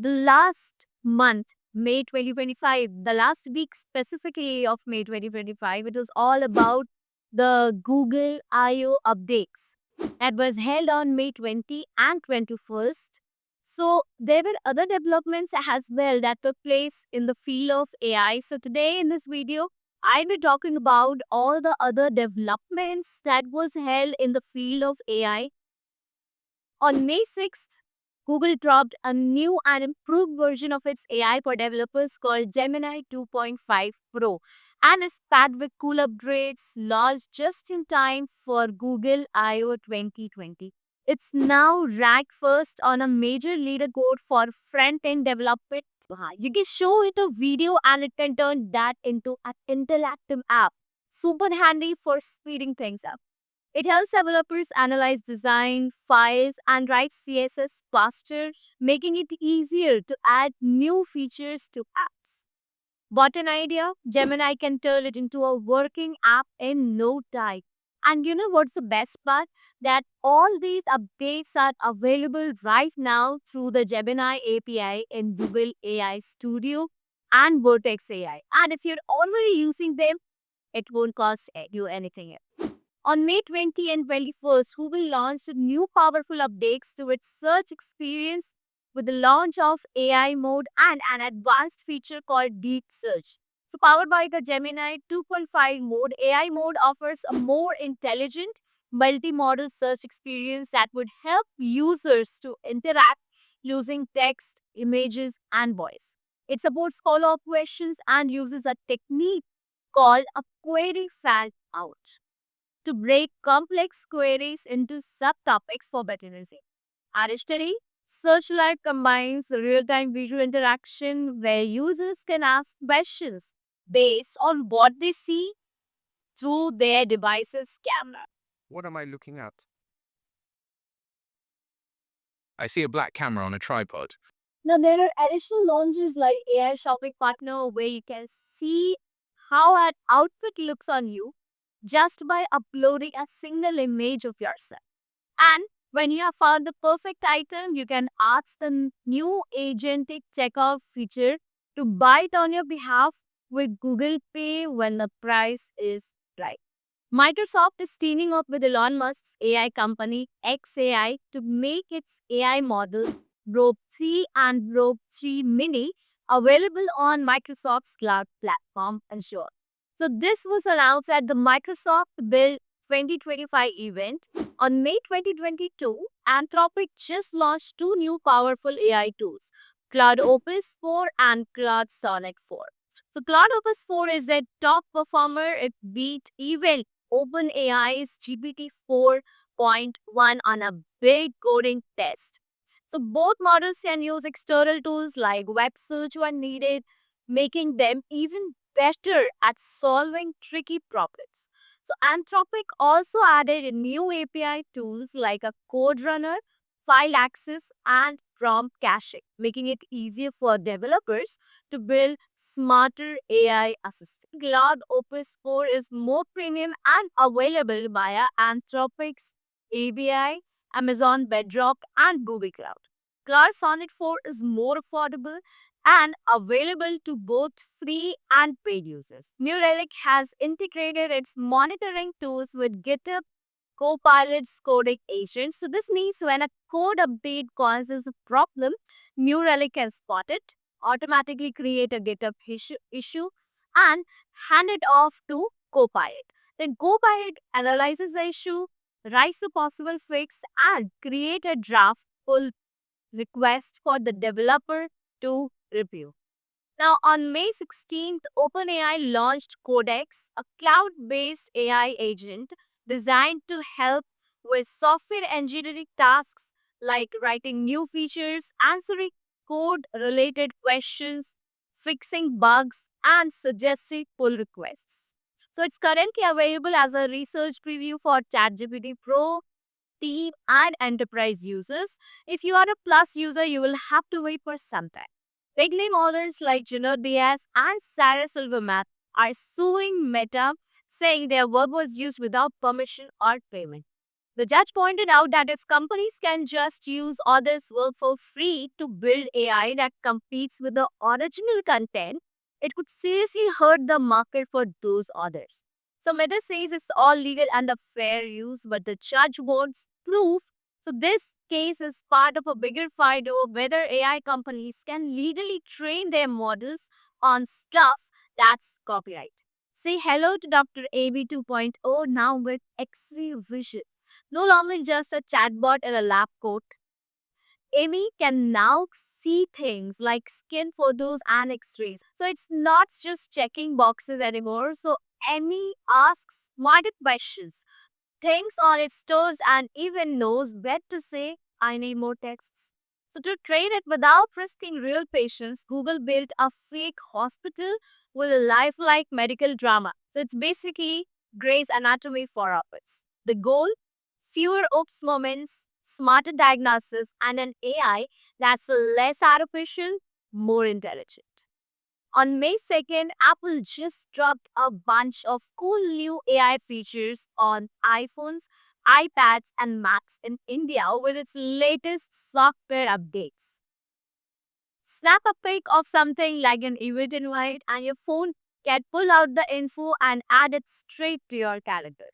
The last month, May 2025, the last week specifically of May 2025, it was all about the Google I/O updates that was held on May 20 and 21st. So there were other developments as well that took place in the field of AI. So today in this video, I'll be talking about all the other developments that was held in the field of AI. On May 6th, Google dropped a new and improved version of its AI for developers called Gemini 2.5 Pro and is packed with cool upgrades launched just in time for Google I/O 2020. It's now ranked first on a major leaderboard for front-end development. You can show it a video and it can turn that into an interactive app. Super handy for speeding things up. It helps developers analyze design, files, and write CSS faster, making it easier to add new features to apps. Bought an idea? Gemini can turn it into a working app in no time. And you know what's the best part? That all these updates are available right now through the Gemini API in Google AI Studio and Vertex AI. And if you're already using them, it won't cost you anything. On May 20 and 21st, Google launched new powerful updates to its search experience with the launch of AI mode and an advanced feature called Deep Search. So, powered by the Gemini 2.5 mode, AI mode offers a more intelligent, multimodal search experience that would help users to interact using text, images, and voice. It supports follow up questions and uses a technique called a query fan out to break complex queries into subtopics for better results. Additionally, Searchlight combines real-time visual interaction where users can ask questions based on what they see through their device's camera. What am I looking at? I see a black camera on a tripod. Now, there are additional launches like AI Shopping Partner where you can see how an outfit looks on you just by uploading a single image of yourself. And when you have found the perfect item, you can ask the new agentic checkout feature to buy it on your behalf with Google Pay when the price is right. Microsoft is teaming up with Elon Musk's AI company XAI to make its AI models Robe 3 and Robe 3 Mini available on Microsoft's cloud platform Azure. So this was announced at the Microsoft Build 2025 event. On May 2022, Anthropic just launched two new powerful AI tools, Cloud Opus 4 and Cloud Sonnet 4. So Cloud Opus 4 is their top performer. It beat even OpenAI's GPT 4.1 on a big coding test. So both models can use external tools like web search when needed, making them even better at solving tricky problems. So Anthropic also added new API tools like a code runner, file access, and prompt caching, making it easier for developers to build smarter AI assistants. Cloud Opus 4 is more premium and available via Anthropic's API, Amazon Bedrock, and Google Cloud. Cloud Sonnet 4 is more affordable and available to both free and paid users. New Relic has integrated its monitoring tools with GitHub Copilot's coding agent. So this means when a code update causes a problem, New Relic can spot it, automatically create a GitHub issue and hand it off to Copilot. Then Copilot analyzes the issue, writes the possible fix, and create a draft pull request for the developer to review. Now, on May 16th, OpenAI launched Codex, a cloud based AI agent designed to help with software engineering tasks like writing new features, answering code related questions, fixing bugs, and suggesting pull requests. So, it's currently available as a research preview for ChatGPT Pro, Team, and Enterprise users. If you are a Plus user, you will have to wait for some time. Big name owners like Junot Diaz and Sarah Silverman are suing Meta, saying their work was used without permission or payment. The judge pointed out that if companies can just use others' work for free to build AI that competes with the original content, it could seriously hurt the market for those others. So Meta says it's all legal and a fair use, but the judge wants proof. So this case is part of a bigger fight over whether AI companies can legally train their models on stuff that's copyright. Say hello to Dr. AB 2.0 now with X-ray vision. No longer just a chatbot in a lab coat, Amy can now see things like skin photos and x-rays. So it's not just checking boxes anymore. So Amy asks smarter questions, thinks on its toes, and even knows when to say, I need more texts. So to train it without risking real patients, Google built a fake hospital with a lifelike medical drama. So it's basically Grey's Anatomy for puppets. The goal? Fewer oops moments, smarter diagnosis, and an AI that's less artificial, more intelligent. On May 2nd, Apple just dropped a bunch of cool new AI features on iPhones, iPads, and Macs in India with its latest software updates. Snap a pic of something like an event invite, and your phone can pull out the info and add it straight to your calendar.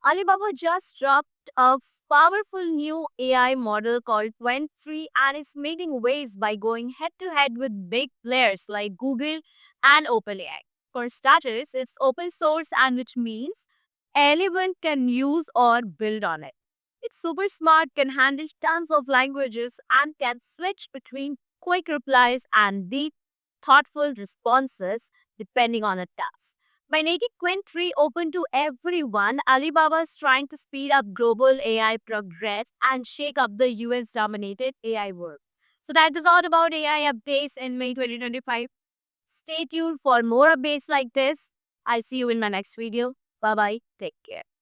Alibaba just dropped a powerful new AI model called 23 and is making waves by going head to head with big players like Google and OpenAI. For starters, it's open source and which means anyone can use or build on it. It's super smart, can handle tons of languages, and can switch between quick replies and deep, thoughtful responses depending on a task. By making Quint 3 open to everyone, Alibaba is trying to speed up global AI progress and shake up the US dominated AI world. So that is all about AI updates in May 2025. Stay tuned for more updates like this. I'll see you in my next video. Bye bye. Take care.